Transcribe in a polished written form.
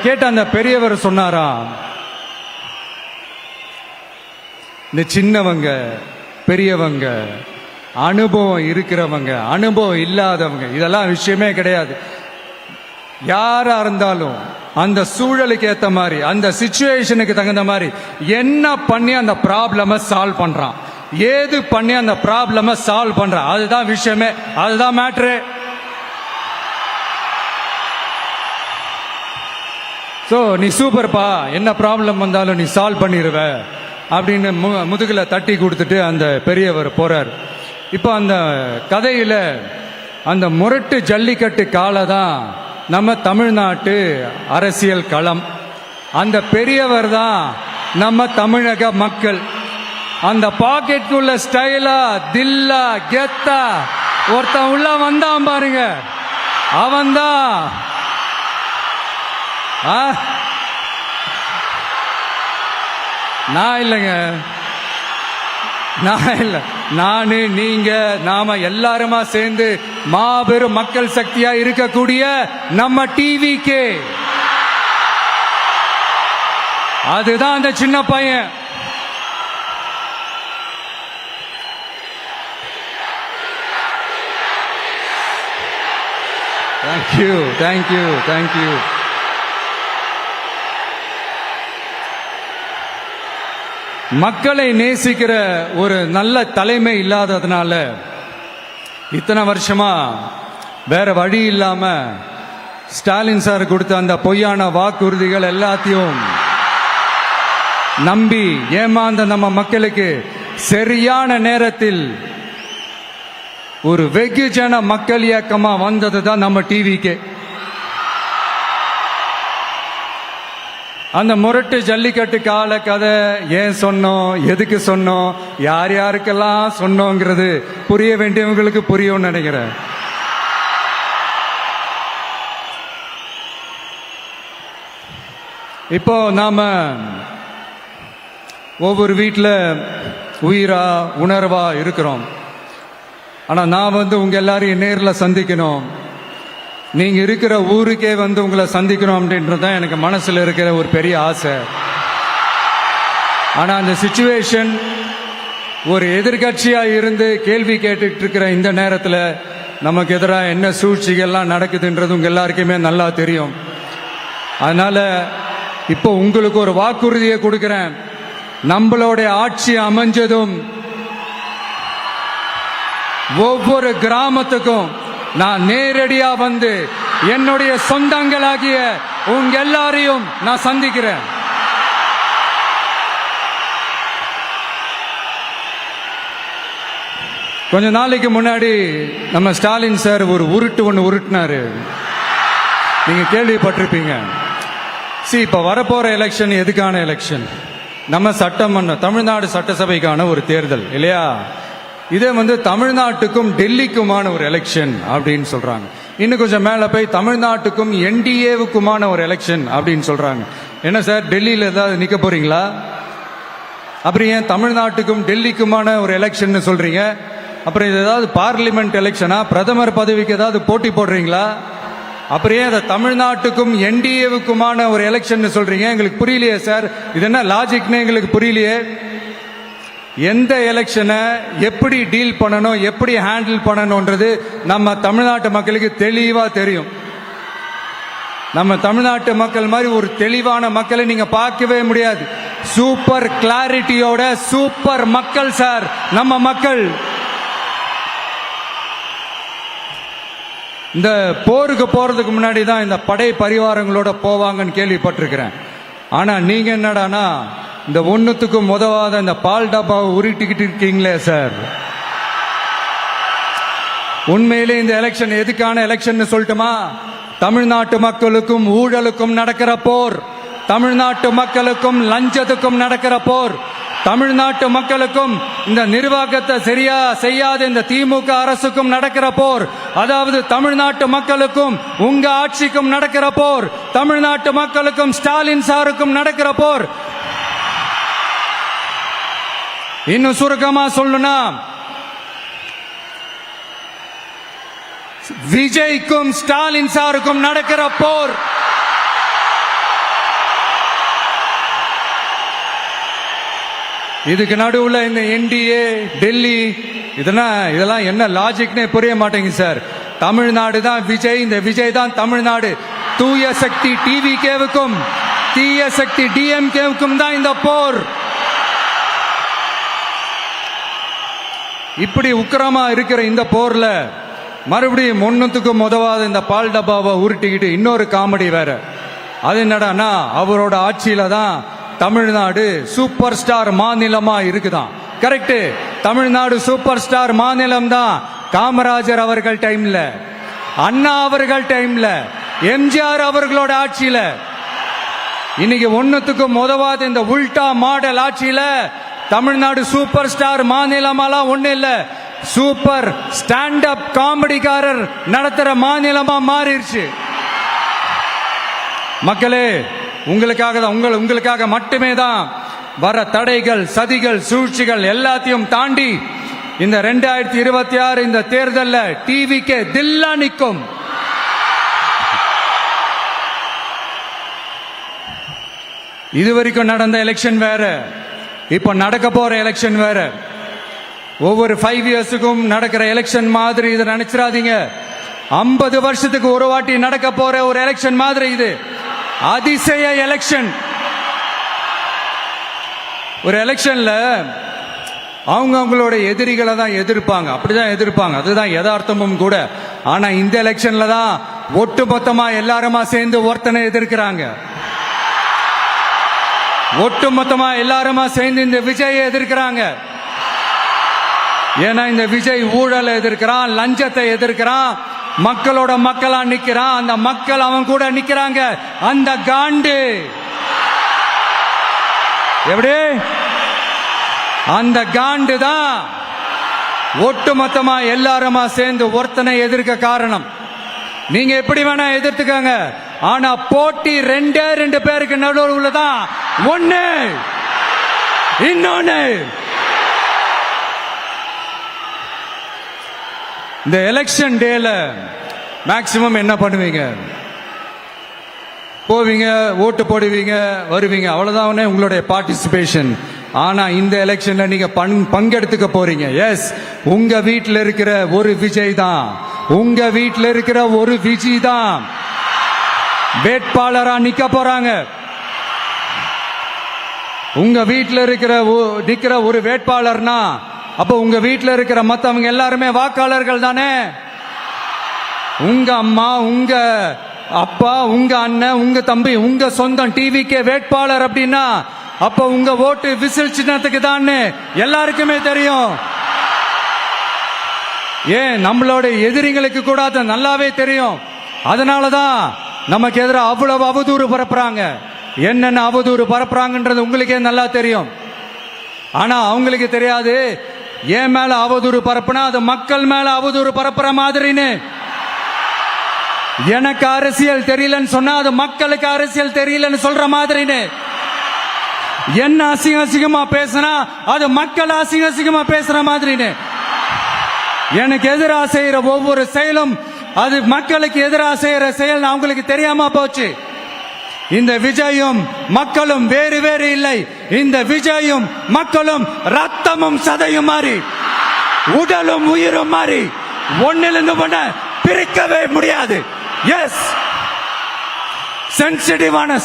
கேட்ட அந்த பெரியவர் சொன்னாரா, இந்த சின்னவங்க பெரியவங்க அனுபவம் இருக்கிறவங்க அனுபவம் இல்லாதவங்க இதெல்லாம் விஷயமே கிடையாது. யாரா இருந்தாலும் அந்த சூழலுக்கு ஏத்த மாதிரி அந்த சிச்சுவேஷனுக்கு தகுந்த மாதிரி என்ன பண்ணி அந்த ப்ராப்ளம சால்வ் பண்றான், ஏது பண்ணி அந்த ப்ராப்ளம சால்வ் பண்றான், அதுதான் விஷயமே, அதுதான் மேட்ரு. ஸோ நீ சூப்பர்ப்பா, என்ன ப்ராப்ளம் வந்தாலும் நீ சால்வ் பண்ணிடுவ அப்படின்னு முதுகுல தட்டி கொடுத்துட்டு அந்த பெரியவர் போறார். இப்போ அந்த கதையில அந்த முரட்டு ஜல்லிக்கட்டு காலை தான் நம்ம தமிழ்நாட்டு அரசியல் களம். அந்த பெரியவர் தான் நம்ம தமிழக மக்கள். அந்த பாக்கெட்டுக்குள்ள ஸ்டைலா தில்லா கெத்தா ஒருத்தன் உள்ள வந்தான் பாருங்க, அவன்தான் நான் இல்லைங்க, நான் இல்லை, நானு நீங்க நாம எல்லாருமா சேர்ந்து மாபெரும் மக்கள் சக்தியா இருக்கக்கூடிய நம்ம டிவிக்கு, அதுதான் அந்த சின்ன பையன். Thank you thank you thank you. மக்களை நேசிக்கிற ஒரு நல்ல தலைமை இல்லாததுனால இத்தனை வருஷமா வேற வழி இல்லாம ஸ்டாலின் சார் கொடுத்த அந்த பொய்யான வாக்குறுதிகள் எல்லாத்தையும் நம்பி ஏமாந்த நம்ம மக்களுக்கு சரியான நேரத்தில் ஒரு வெகுஜன மக்கள் இயக்கமா வந்தது தான் நம்ம டிவிக்கு. அந்த முரட்டு ஜல்லிக்கட்டு கால கதை ஏன் சொன்னோம், எதுக்கு சொன்னோம், யார் யாருக்கெல்லாம் சொன்னோங்கிறது புரிய வேண்டியவங்களுக்கு புரியும் நினைக்கிறேன். இப்போ நாம ஒவ்வொரு வீட்டில் உயிரா உணர்வா இருக்கிறோம். ஆனா நான் உங்க எல்லாரையும் நேரில் சந்திக்கணும், நீங்க இருக்கிற ஊருக்கே உங்களை சந்திக்கணும் அப்படின்றதுதான் எனக்கு மனசுல இருக்கிற ஒரு பெரிய ஆசை. ஆனா அந்த சிச்சுவேஷன் ஒரு எதிர்கட்சியா இருந்து கேள்வி கேட்டுட்டு இருக்கிற இந்த நேரத்தில் நமக்கு எதிராக என்ன சூழ்ச்சிகள்லாம் நடக்குதுன்றது உங்க எல்லாருக்குமே நல்லா தெரியும். அதனால இப்போ உங்களுக்கு ஒரு வாக்குறுதியை கொடுக்கிறேன். நம்மளுடைய ஆட்சி அமைஞ்சதும் ஒவ்வொரு கிராமத்துக்கும் நான் நேரடியா வந்து என்னுடைய சொந்தங்களாகிய உங்க எல்லாரையும் நான் சந்திக்கிறேன். கொஞ்ச நாளைக்கு முன்னாடி நம்ம ஸ்டாலின் சார் ஒரு ஒன்று உருட்டினாரு, நீங்க கேள்விப்பட்டிருப்பீங்க. இப்ப வரப்போற எலெக்ஷன் எதுக்கான எலெக்ஷன்? நம்ம சட்டமன்ற தமிழ்நாடு சட்டசபைக்கான ஒரு தேர்தல் இல்லையா? இதே தமிழ்நாட்டுக்கும் டெல்லிக்குமான ஒரு எலெக்ஷன் அப்படின்னு சொல்றாங்க. இன்னும் கொஞ்சம் மேல போய் தமிழ்நாட்டுக்கும் என்டிஏவுக்குமான ஒரு எலெக்ஷன் அப்படின்னு சொல்றாங்க. என்ன சார், டெல்லியில ஏதாவது நிக்க போறீங்களா? அப்புறம் ஏன் தமிழ்நாட்டுக்கும் டெல்லிக்குமான ஒரு எலெக்ஷன் சொல்றீங்க? அப்புறம் இது ஏதாவது பார்லிமெண்ட் எலெக்ஷனா, பிரதமர் பதவிக்கு ஏதாவது போட்டி போடுறீங்களா? அப்புறம் ஏன் தமிழ்நாட்டுக்கும் என்டிஏவுக்குமான ஒரு எலெக்ஷன் சொல்றீங்க? எங்களுக்கு புரியலையே சார், இது என்ன லாஜிக்னு எங்களுக்கு புரியலையே. எந்த எலெக்ஷனை எப்படி டீல் பண்ணணும், எப்படி ஹேண்டில் பண்ணணும்ன்றது நம்ம தமிழ்நாட்டு மக்களுக்கு தெளிவா தெரியும். நம்ம தமிழ்நாட்டு மக்கள் மாதிரி ஒரு தெளிவான மக்களை நீங்க பார்க்கவே முடியாது. சூப்பர் கிளாரிட்டியோட சூப்பர் மக்கள் சார் நம்ம மக்கள். இந்த போருக்கு போறதுக்கு முன்னாடி தான் இந்த படை பரிவாரங்களோட போவாங்கன்னு கேள்விப்பட்டிருக்கிறேன். ஆனா நீங்க என்னடானா இந்த ஒண்ணுத்துக்கும் உதவாத இந்த பால் டப்பாவை உருட்டிக்கிட்டு இருக்கீங்களே சார். உண்மையிலே இந்த எலெக்ஷன் எதுக்கான எலெக்ஷன் சொல்லட்டுமா? தமிழ்நாட்டு மக்களுக்கும் ஊழலுக்கும் நடக்கிற போர், தமிழ்நாட்டு மக்களுக்கும் லஞ்சத்துக்கும் நடக்கிற போர், தமிழ்நாட்டு மக்களுக்கும் இந்த நிர்வாகத்தை சரியா செய்யாத இந்த திமுக அரசுக்கும் நடக்கிற போர், அதாவது தமிழ்நாட்டு மக்களுக்கும் உங்க ஆட்சிக்கும் நடக்கிற போர், தமிழ்நாட்டு மக்களுக்கும் ஸ்டாலின் சாருக்கும் நடக்கிற போர். இன்னும் சுருக்கமா சொல்லணும்னா விஜய்க்கும் ஸ்டாலின் சாருக்கும் நடக்கிற போர். இதுக்கு நடுவுல இந்த என்டிஏ டெல்லி இதெல்லாம் என்ன லாஜிக்னே புரிய மாட்டேங்குது சார். தமிழ்நாடு தான் விஜய், இந்த விஜய் தான் தமிழ்நாடு. தூய சக்தி டிவிகேவுக்கும் தீய சக்தி டிஎம்கேவுக்கும் தான் இந்த போர். இப்படி உக்கிரமா இருக்கிற இந்த போர்ல மறுபடியும் ஒன்னுத்துக்கும் உதவாத இந்த பால் டப்பாவை உருட்டிக்கிட்டு இன்னொரு காமெடி வேற. அது என்னடானா, அவரோட ஆட்சியில தான் தமிழ்நாடு சூப்பர் ஸ்டார் மாநிலமா இருக்குதான். கரெக்ட், தமிழ்நாடு சூப்பர் ஸ்டார் மாநிலம் தான். காமராஜர் அவர்கள் டைம்ல, அண்ணா அவர்கள் டைம்ல, எம்ஜிஆர் அவர்களோட ஆட்சியில. இன்னைக்கு ஒன்னுத்துக்கும் உதவாத இந்த உல்டா மாடல் ஆட்சியில தமிழ்நாடு சூப்பர் ஸ்டார் மாநிலமாலாம் ஒண்ணு இல்ல, சூப்பர் ஸ்டாண்ட் அப் காமெடிக்காரர் நடத்துற மாநிலமா மாறிடுச்சு. மக்களே, உங்களுக்காக மட்டுமே தான் வர தடைகள், சதிகள், சூழ்ச்சிகள் எல்லாத்தையும் தாண்டி இந்த 2026 இந்த தேர்தலில் டிவிக்கு தில்லா நிற்கும். இதுவரைக்கும் நடந்த எலெக்ஷன் வேற, இப்ப நடக்க போற எலெக்ஷன் வேற. ஒவ்வொரு 5 இயர்ஸுக்கும் நடக்கிற எலெக்ஷன் மாதிரி இதை நினைச்சிடாதீங்க. 50 வருஷத்துக்கு ஒரு வாட்டி நடக்க போற ஒரு எலெக்ஷன் மாதிரி இது. அதிசய எலெக்ஷன். ஒரு எலெக்ஷன்ல அவங்களோட எதிரிகளை தான் எதிர்ப்பாங்க, அப்படிதான் எதிர்ப்பாங்க, அதுதான் யதார்த்தமும் கூட. ஆனா இந்த எலெக்ஷன்ல தான் ஒட்டுமொத்தமா எல்லாருமா சேர்ந்து ஒருத்தனை எதிர்க்கிறாங்க. ஒட்டுமொத்தமா எல்லாருமா சேர்ந்து இந்த விஜயை எதிர்க்கிறாங்க. ஏன்னா இந்த விஜய் ஊழலை எதிர்க்கிறான், லஞ்சத்தை எதிர்க்கிறான், மக்களோட மக்களா நிக்கிறான். அந்த மக்கள் அவன் கூட நிக்கிறாங்க. அந்த காண்டு எப்படி, அந்த காண்டு தான் ஒட்டுமொத்தமா எல்லாருமா சேர்ந்து ஒருத்தனை எதிர்க்க காரணம். நீங்க எப்படி வேணா எதிர்த்துக்காங்க, ஆனா போட்டி 2 பேருக்கு நடுவில் உள்ளதான் ஒண்ணு. இன்னொன்னு, இந்த எலெக்ஷன் டேல மேக்சிமம் என்ன பண்ணுவீங்க? போவீங்க, ஓட்டு போடுவீங்க, வருவீங்க, அவ்வளவுதான் உங்களுடைய பார்ட்டிசிபேஷன். ஆனா இந்த எலெக்ஷன்ல நீங்க பங்கெடுத்துக்க போறீங்க. எஸ், உங்க வீட்டில் இருக்கிற ஒரு விஜய் தான், உங்க வீட்டில் இருக்கிற ஒரு விஜய் தான் வேட்பாளரா நிக்க போறாங்க. உங்க வீட்டில் நிக்கிற ஒரு வேட்பாளர்னா அப்ப உங்க வீட்டில் இருக்கிற மத்தவங்க எல்லாருமே வாக்காளர்கள் தானே. உங்க அம்மா, உங்க அப்பா, உங்க அண்ணன், உங்க தம்பி, உங்க சொந்தம் டிவிக்கே வேட்பாளர் அப்படின்னா அப்ப உங்க ஓட்டு விசில் சின்னத்துக்கு தான் எல்லாருக்குமே தெரியும். ஏன், நம்மளோட எதிரிங்களுக்கு கூட அது நல்லாவே தெரியும். அதனாலதான் நமக்கு எதிராக அவ்வளவு அவதூறு பரப்புறாங்க. என்னென்ன அவதூறு பரப்புறாங்கன்றது உங்களுக்கே நல்லா தெரியும். ஆனா அவங்களுக்கு தெரியாது, ஏன் மேல அவதூறு பரப்புனா அது மக்கள் மேல அவதூறு பரப்புற மாதிரின்னு. எனக்கு அரசியல் தெரியலன்னு சொன்னா அது மக்களுக்கு அரசியல் தெரியலன்னு சொல்ற மாதிரின்னு. என்ன அசிங்கமா பேசினா அது மக்கள் அசிங்கமா பேசுற மாதிரின்னு. எனக்கு எதிராக செய்யற ஒவ்வொரு செயலும் அது மக்களுக்கு எதிராக செய்யற செயல் அவங்களுக்கு தெரியாம போச்சு. இந்த விஜயும் மக்களும் வேறு வேறு இல்லை. இந்த விஜயும் மக்களும் ரத்தமும் சதையும் மாறி, உடலும் உயிரும் மாறி, ஒன்னிலிருந்து ஒண்ண பிரிக்கவே முடியாது. எஸ், சென்சிட்டிவான